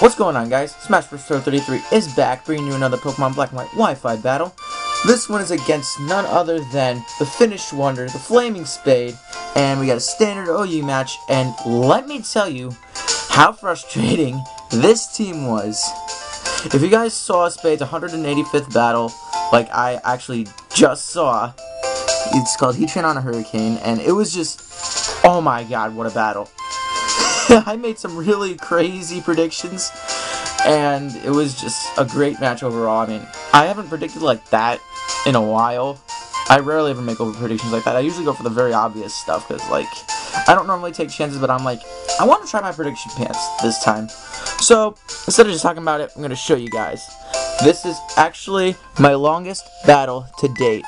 What's going on, guys? Smash vs. 33 is back, bringing you another Pokemon Black and White Wi-Fi battle. This one is against none other than the finished wonder, the TheFlamingSpade, and we got a standard OU match, and let me tell you how frustrating this team was. If you guys saw Spade's 185th battle, like I actually just saw, it's called Heatran on a Hurricane, and it was just, oh my god, what a battle. I made some really crazy predictions, and it was just a great match overall. I mean, I haven't predicted like that in a while. I rarely ever make over predictions like that. I usually go for the very obvious stuff, because, like, I don't normally take chances, but I'm like, I want to try my prediction pants this time. So, instead of just talking about it, I'm going to show you guys. This is actually my longest battle to date.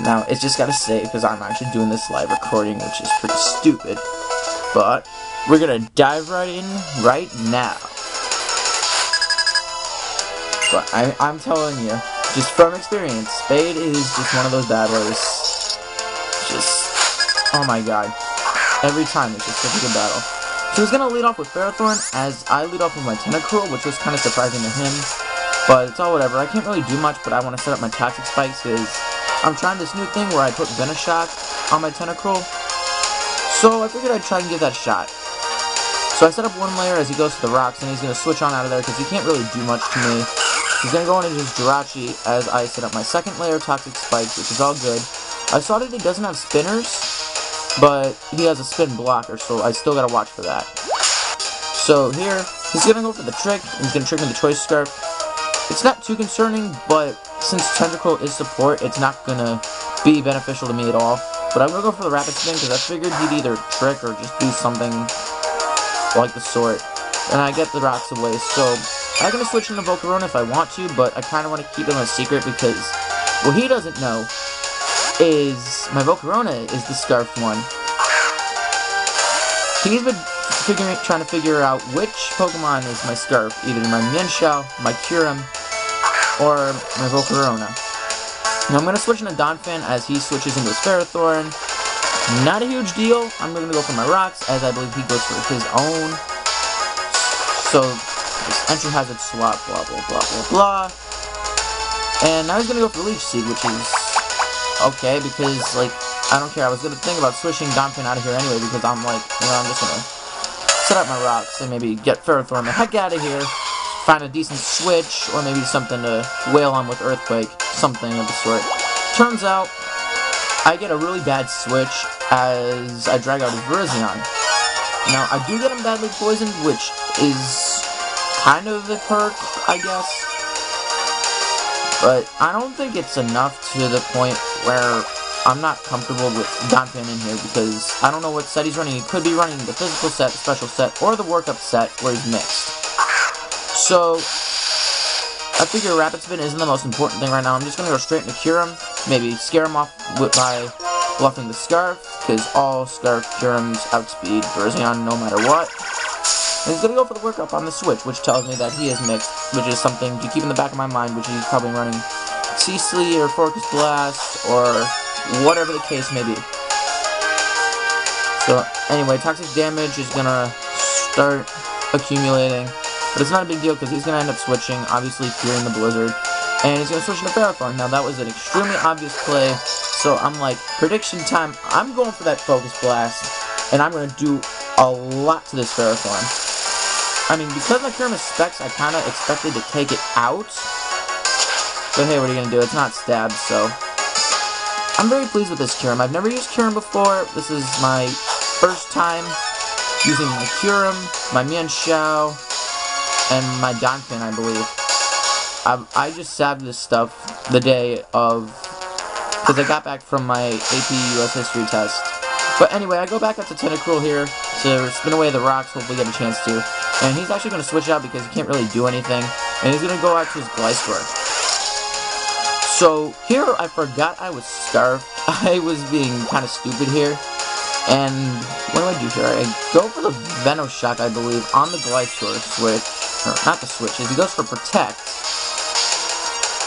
Now, it's just got to say, because I'm actually doing this live recording, which is pretty stupid. But we're gonna dive right in right now. But I'm telling you, just from experience, Spade is just one of those battlers. Just, oh my god. Every time it's just such a good battle. So he's gonna lead off with Ferrothorn, as I lead off with my Tentacruel, which was kind of surprising to him. But it's all whatever. I can't really do much, but I want to set up my Toxic Spikes, because I'm trying this new thing where I put Venoshock on my Tentacruel. So I figured I'd try and give that a shot. So I set up one layer as he goes to the rocks, and he's going to switch on out of there because he can't really do much to me. He's going to go into his Jirachi as I set up my second layer of Toxic Spikes, which is all good. I saw that he doesn't have spinners, but he has a spin blocker, so I still got to watch for that. So here, he's going to go for the trick, and he's going to trick me the Choice Scarf. It's not too concerning, but since Tentacruel is support, it's not going to be beneficial to me at all. But I'm going to go for the Rapid Spin because I figured he'd either trick or just do something like the sort. And I get the rocks away, so I'm going to switch into Volcarona if I want to, but I kind of want to keep him a secret because what he doesn't know is my Volcarona is the Scarfed one. He's been trying to figure out which Pokemon is my Scarf, either my Mienshao, my Kyurem, or my Volcarona. Now I'm going to switch into Donphan as he switches into his Ferrothorn. Not a huge deal. I'm going to go for my rocks as I believe he goes for his own. So, this entry hazard swap, blah, blah, blah, blah, blah. And now he's going to go for Leech Seed, which is okay because, like, I don't care. I was going to think about switching Donphan out of here anyway because I'm like, you know, I'm just going to set up my rocks and maybe get Ferrothorn the heck out of here. Find a decent switch, or maybe something to wail on with Earthquake, something of the sort. Turns out, I get a really bad switch as I drag out his Virizion. Now, I do get him badly poisoned, which is kind of a perk, I guess. But I don't think it's enough to the point where I'm not comfortable with Donphan in here, because I don't know what set he's running. He could be running the physical set, the special set, or the workup set where he's mixed. So, I figure Rapid Spin isn't the most important thing right now. I'm just going to go straight into Kyurem. Maybe scare him off by bluffing the Scarf, because all Scarf Kyurems outspeed Virizion no matter what. And he's going to go for the workup on the switch, which tells me that he is mixed, which is something to keep in the back of my mind, which he's probably running Cecily or Focus Blast, or whatever the case may be. So, anyway, Toxic Damage is going to start accumulating. But it's not a big deal because he's going to end up switching, obviously fearing the Blizzard. And he's going to switch into Ferrothorn. Now that was an extremely obvious play, so I'm like, prediction time, I'm going for that Focus Blast, and I'm going to do a lot to this Ferrothorn. I mean, because my Kyurem is Specs, I kind of expected to take it out. But hey, what are you going to do? It's not Stab, so I'm very pleased with this Kyurem. I've never used Kyurem before. This is my first time using my Kyurem, my Mienshao, and my Donphan, I believe. I just sabbed this stuff the day of, because I got back from my AP US History test. But anyway, I go back up to Tentacruel here to spin away the rocks, hopefully get a chance to. And he's actually going to switch out because he can't really do anything. And he's going to go out to his Gliscor. So here I forgot I was Scarfed. I was being kind of stupid here. And what do I do here? I go for the Venoshock, I believe, on the Gliscor switch. Or, not the switches, he goes for Protect,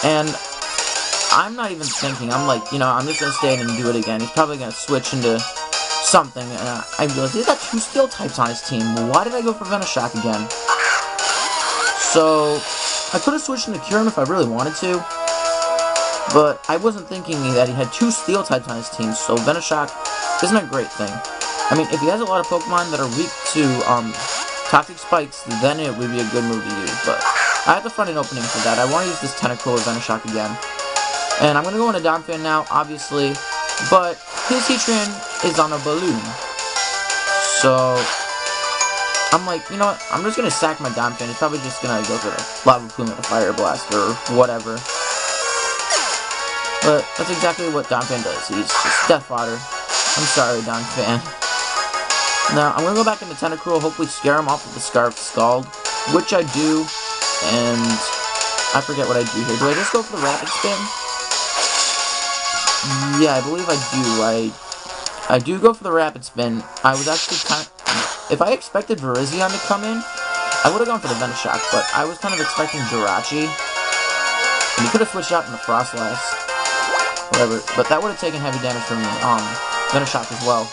and I'm not even thinking, I'm like, you know, I'm just going to stay in and do it again. He's probably going to switch into something, and I realized he's got two Steel types on his team. Why did I go for Venoshock again? So, I could have switched into Kyurem if I really wanted to, but I wasn't thinking that he had 2 steel types on his team, so Venoshock isn't a great thing. I mean, if he has a lot of Pokemon that are weak to Toxic Spikes, then it would be a good move to use, but I have to find an opening for that. I want to use this Tentacruel or Venoshock again. And I'm going to go into Donphan now, obviously, but his Heatran is on a balloon. So, I'm like, you know what, I'm just going to sack my Donphan. He's probably just going to go for the Lava Plume or the Fire Blast or whatever. But that's exactly what Donphan does. He's just death fodder. I'm sorry, Donphan. Now, I'm going to go back into Tentacruel, hopefully scare him off with the Scarf Scald, which I do, and I forget what I do here. Do I just go for the Rapid Spin? Yeah, I believe I do. I do go for the Rapid Spin. I was actually kind of... If I expected Virizion to come in, I would have gone for the Venoshock, but I was kind of expecting Jirachi. And he could have switched out in the Frostlass. Whatever. But that would have taken heavy damage from Venoshock as well.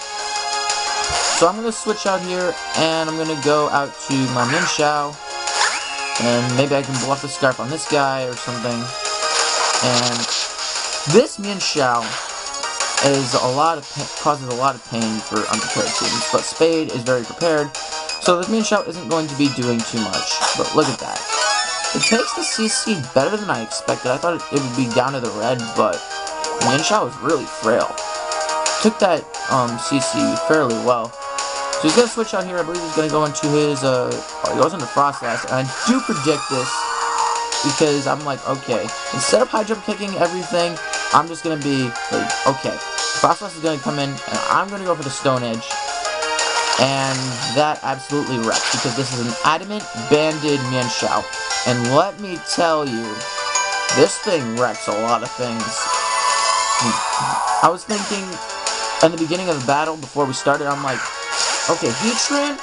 So I'm going to switch out here, and I'm going to go out to my Minshao. And maybe I can bluff the Scarf on this guy or something. And this Minshao is causes a lot of pain for unprepared students, but Spade is very prepared, so this Minshao isn't going to be doing too much. But look at that. It takes the CC better than I expected. I thought it would be down to the red, but Minshao is really frail. Took that CC fairly well. So he's going to switch out here. I believe he's going to go into his, he goes into Frostlass, and I do predict this, because I'm like, okay, instead of high jump kicking everything, I'm just going to be like, okay, Frostlass is going to come in, and I'm going to go for the Stone Edge, and that absolutely wrecks, because this is an Adamant Banded Minshao, and let me tell you, this thing wrecks a lot of things. I was thinking, in the beginning of the battle, before we started, I'm like, okay, Heatran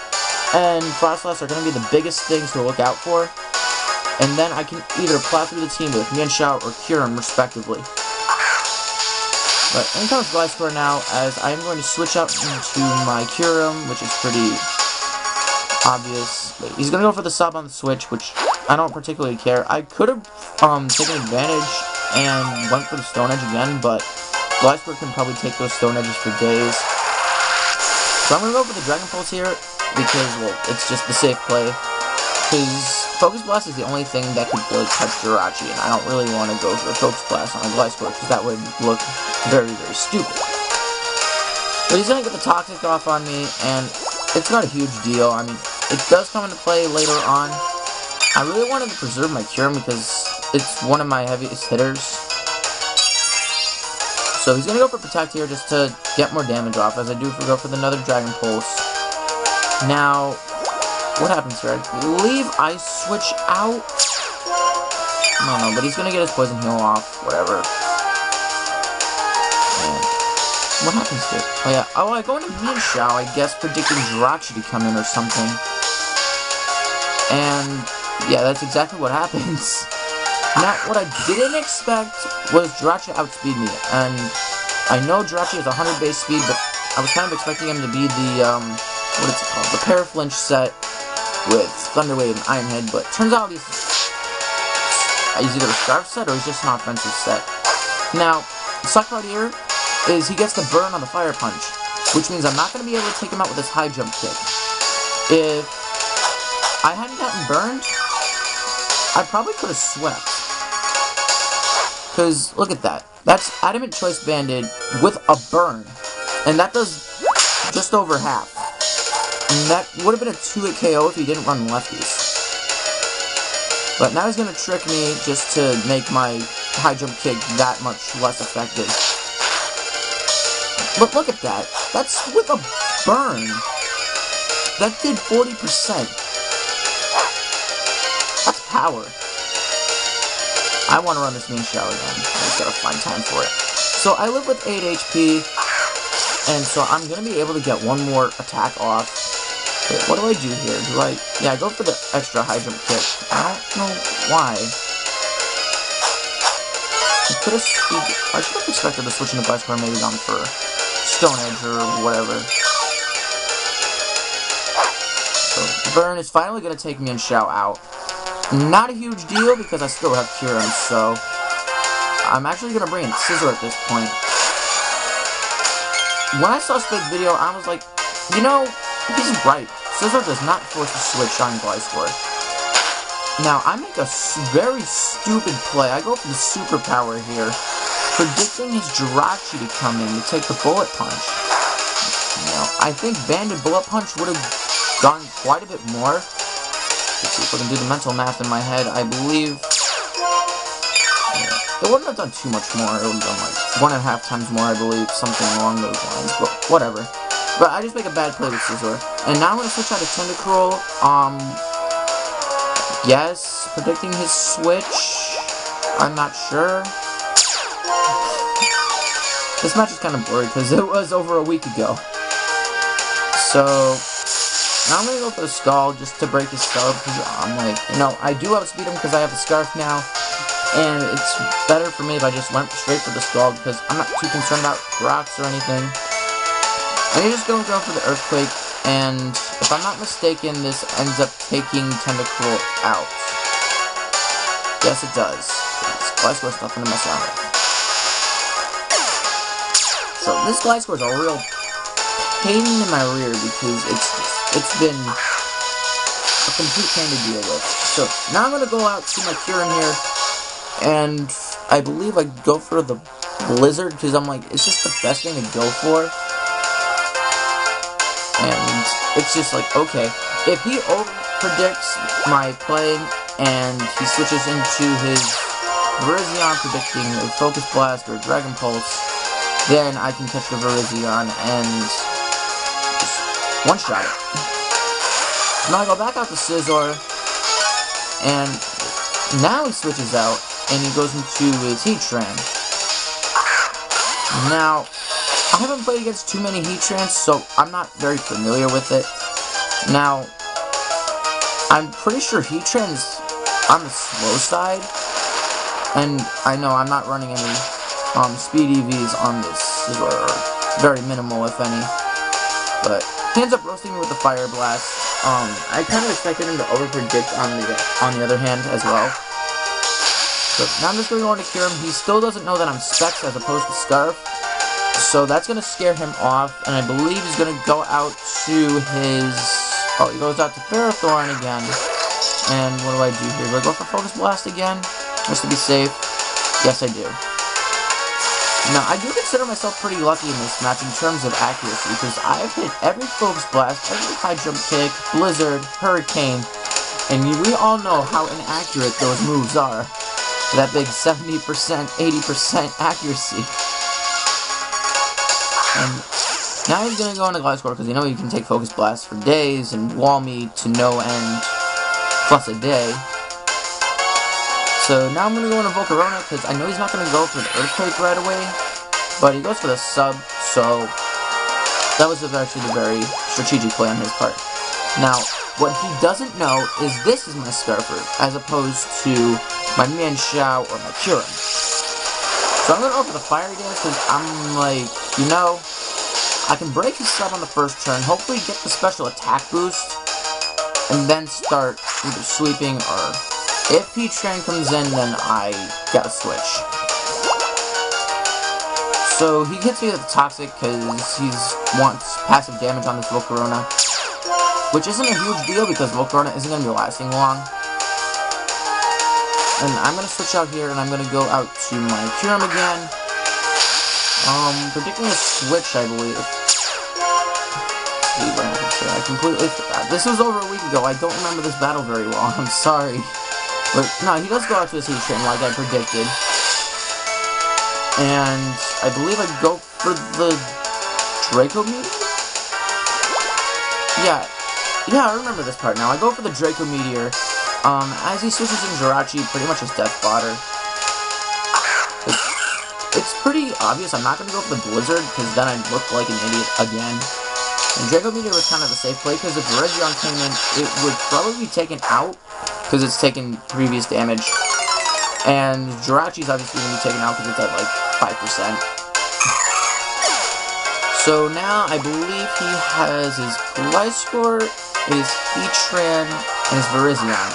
and Frostlass are going to be the biggest things to look out for, and then I can either plow through the team with Minshao or Kyurem, respectively. But in comes Gliscor now, as I am going to switch out into my Kyurem, which is pretty obvious. But he's going to go for the sub on the switch, which I don't particularly care. I could have taken advantage and went for the Stone Edge again, but Gliscor can probably take those Stone Edges for days. So I'm going to go for the Dragon Pulse here, because, well, it's just the safe play. Because Focus Blast is the only thing that could really touch Jirachi, and I don't really want to go for a Focus Blast on a Gliscor, because that would look very, very stupid. But he's going to get the Toxic off on me, and it's not a huge deal. I mean, it does come into play later on. I really wanted to preserve my Kyurem, because it's one of my heaviest hitters. So he's going to go for Protect here, just to get more damage off, as I do go for another Dragon Pulse. Now, what happens here? I believe I switch out? I don't know, but he's gonna get his Poison Heal off, whatever. And what happens here? Oh yeah, I go into Minshao, I guess, predicting Jirachi to come in or something. And, yeah, that's exactly what happens. Now, what I didn't expect was Jirachi to outspeed me, and I know Jirachi has 100 base speed, but I was kind of expecting him to be the, what is it called? The Paraflinch set with Thunder Wave and Iron Head, but turns out he's either a Scarf set or he's just an offensive set. Now, the suck part here is he gets the burn on the Fire Punch, which means I'm not going to be able to take him out with his high jump kick. If I hadn't gotten burned, I probably could have swept. Because, look at that. That's Adamant Choice Banded with a burn, and that does just over half. And that would have been a 2-hit KO if he didn't run lefties. But now he's going to trick me just to make my high jump kick that much less effective. But look at that. That's with a burn. That did 40%. That's power. I want to run this Minshao again. I just gotta find time for it. So I live with 8 HP, and so I'm going to be able to get one more attack off. Wait, what do I do here? Yeah, I go for the extra high jump kick. I don't know why. I should have expected to switch into Gliscor, maybe gone for Stone Edge or whatever. So, Burn is finally going to take Minshao out. Not a huge deal because I still have Kyurem, so I'm actually going to bring in Scizor at this point. When I saw Spade's video, I was like, you know, he's right. Scizor does not force a switch on Gliscor. Now, I make a very stupid play. I go for the superpower here, predicting his Jirachi to come in to take the Bullet Punch. Now, I think Banded Bullet Punch would have gone quite a bit more. Let's see if I can do the mental math in my head. I believe it wouldn't have done too much more. It would have done like 1.5 times more, I believe, something along those lines. But whatever. But I just make a bad play with Scizor. And now I'm going to switch out of Tentacruel. Yes, predicting his switch. I'm not sure. This match is kind of blurry because it was over a week ago. So now I'm going to go for the Scald just to break his Scald because I'm like, you know, I do outspeed him because I have the Scarf now. And it's better for me if I just went straight for the Scald because I'm not too concerned about rocks or anything. And you're just going to go for the Earthquake. And if I'm not mistaken, this ends up taking Tentacruel out. Yes, it does. Gliscor's nothing to mess around with. So this Gliscor is a real pain in my rear because it's been a complete pain to deal with. So now I'm gonna go out to my Kyurem here, and I believe I go for the Blizzard because I'm like, it's just the best thing to go for. And it's just like, okay, if he over-predicts my play and he switches into his Virizion predicting a Focus Blast or a Dragon Pulse, then I can catch the Virizion and just one-shot it. Now I go back out to Scizor, and now he switches out and he goes into his Heatran. Now, I haven't played against too many Heatrans, so I'm not very familiar with it. Now, I'm pretty sure Heatran's on the slow side, and I know I'm not running any speed EVs on this, or very minimal if any. But he ends up roasting me with the Fire Blast. I kind of expected him to over-predict on the other hand as well. So now I'm just going to go into Kyurem. He still doesn't know that I'm Specs as opposed to Scarf. So that's going to scare him off, and I believe he's going to go out to his... Oh, he goes out to Ferrothorn again. And what do I do here? Do I go for Focus Blast again? Just to be safe? Yes, I do. Now, I do consider myself pretty lucky in this match in terms of accuracy, because I've hit every Focus Blast, every High Jump Kick, Blizzard, Hurricane, and we all know how inaccurate those moves are. That big 70%, 80% accuracy. And now he's going to go into Gliscor because you know you can take Focus Blast for days and wall me to no end plus a day. So now I'm going to go into Volcarona because I know he's not going to go for the Earthquake right away, but he goes for the Sub, so that was actually a very strategic play on his part. Now, what he doesn't know is this is my Scarfer as opposed to my Mienshao or my Kyurem. So I'm going to go for the Fire Dance because I'm like, you know, I can break his Sub on the first turn, hopefully get the special attack boost, and then start either sweeping or if Heatran comes in, then I gotta switch. So he hits me with the Toxic because he wants passive damage on this Volcarona, which isn't a huge deal because Volcarona isn't going to be lasting long. And I'm going to switch out here, and I'm going to go out to my Kyurem again. Predicting a switch, I believe. I completely forgot. This was over a week ago. I don't remember this battle very well. I'm sorry. But, no, he does go out to his Heatran like I predicted. And I believe I go for the Draco Meteor? Yeah, I remember this part now. I go for the Draco Meteor. As he switches in Jirachi, pretty much his death fodder. It's pretty obvious I'm not going to go for the Blizzard, because then I'd look like an idiot again. And Draco Meteor was kind of a safe play, because if Virizion came in, it would probably be taken out, because it's taken previous damage. And Jirachi's obviously going to be taken out, because it's at like 5%. So now, I believe he has his Gliscor, his Heatran, and his Virizion.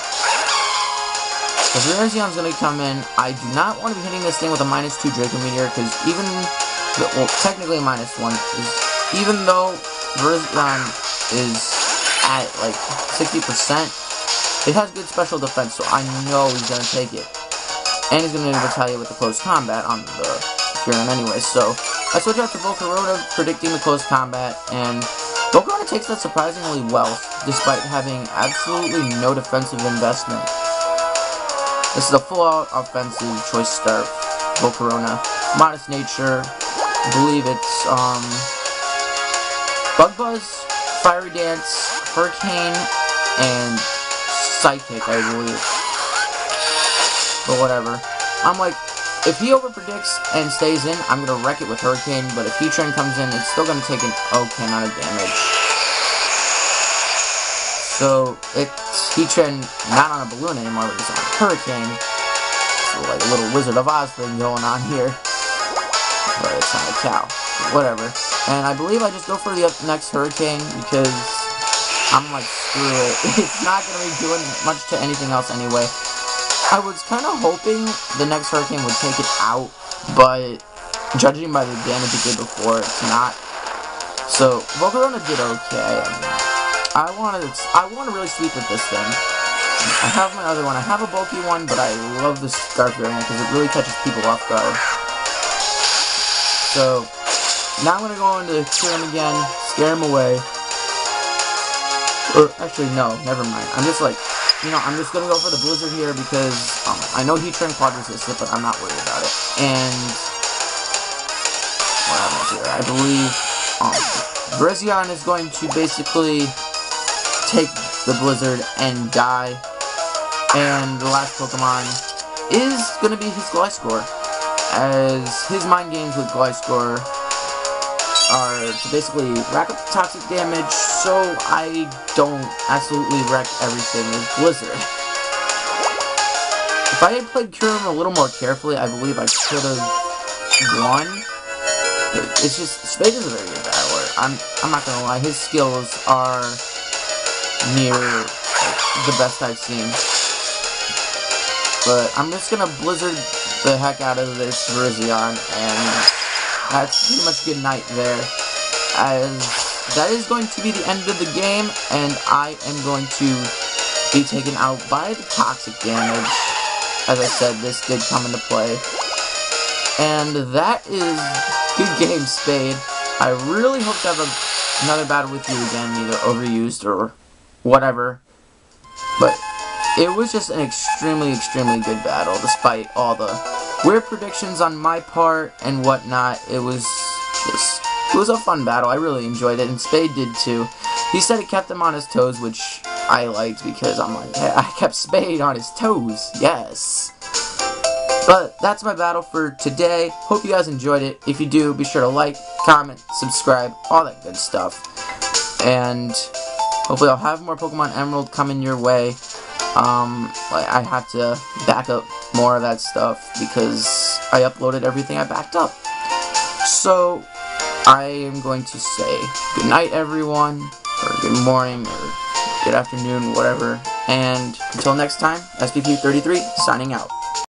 Because Virizion gonna come in. I do not want to be hitting this thing with a -2 Draco Meteor, because even, well, technically a -1 is, even though Virizion is at like 60%, it has good special defense, so I know he's gonna take it. And he's gonna retaliate with the close combat on the Kieran anyway, so I switch out to Volcarona, predicting the close combat, and Volcarona takes that surprisingly well, despite having absolutely no defensive investment. This is a full-out offensive choice start. Volcarona, Modest Nature, I believe it's Bug Buzz, Fiery Dance, Hurricane, and Psychic, I believe. But whatever. I'm like, if he overpredicts and stays in, I'm gonna wreck it with Hurricane, but if Heatran comes in, it's still gonna take an okay amount of damage. So, it's Heatran not on a balloon anymore, but it's on a Hurricane. So, like a little Wizard of Oz thing going on here. But it's not a cow. But whatever. And I believe I just go for the next Hurricane, because I'm like, screw it. It's not gonna be doing much to anything else anyway. I was kind of hoping the next Hurricane would take it out, but judging by the damage it did before, it's not. So, Volcarona did okay. I want to really sweep with this thing. I have my other one. I have a bulky one, but I love the Scarf variant because it really catches people off guard. So, now I'm going to go into Kieran again, scare him away. Or, actually, no, never mind. I'm just like, you know, I'm just going to go for the Blizzard here because I know Heatran quad resisted, but I'm not worried about it. And what happens here? I believe Virizion is going to basically take the Blizzard and die. And the last Pokemon is going to be his Gliscor, as his mind games with Gliscor are to basically rack up the toxic damage so I don't absolutely wreck everything with Blizzard. If I had played Kieran a little more carefully, I believe I could have won. But it's just, Spade is a very good battler. I'm not gonna lie, his skills are near the best I've seen. But I'm just gonna Blizzard the heck out of this Virizion, and that's pretty much good night there, as that is going to be the end of the game, and I am going to be taken out by the toxic damage. As I said, this did come into play. And that is good game, Spade. I really hope to have another battle with you again, either overused or whatever. But it was just an extremely, extremely good battle, despite all the weird predictions on my part and whatnot. It was a fun battle. I really enjoyed it, and Spade did too. He said it kept him on his toes, which I liked because I'm like, hey, I kept Spade on his toes. Yes. But that's my battle for today. Hope you guys enjoyed it. If you do, be sure to like, comment, subscribe, all that good stuff. And hopefully I'll have more Pokemon Emerald coming your way. I have to back up more of that stuff because I uploaded everything I backed up. So, I am going to say good night, everyone, or good morning, or good afternoon, whatever. And until next time, SPP33 signing out.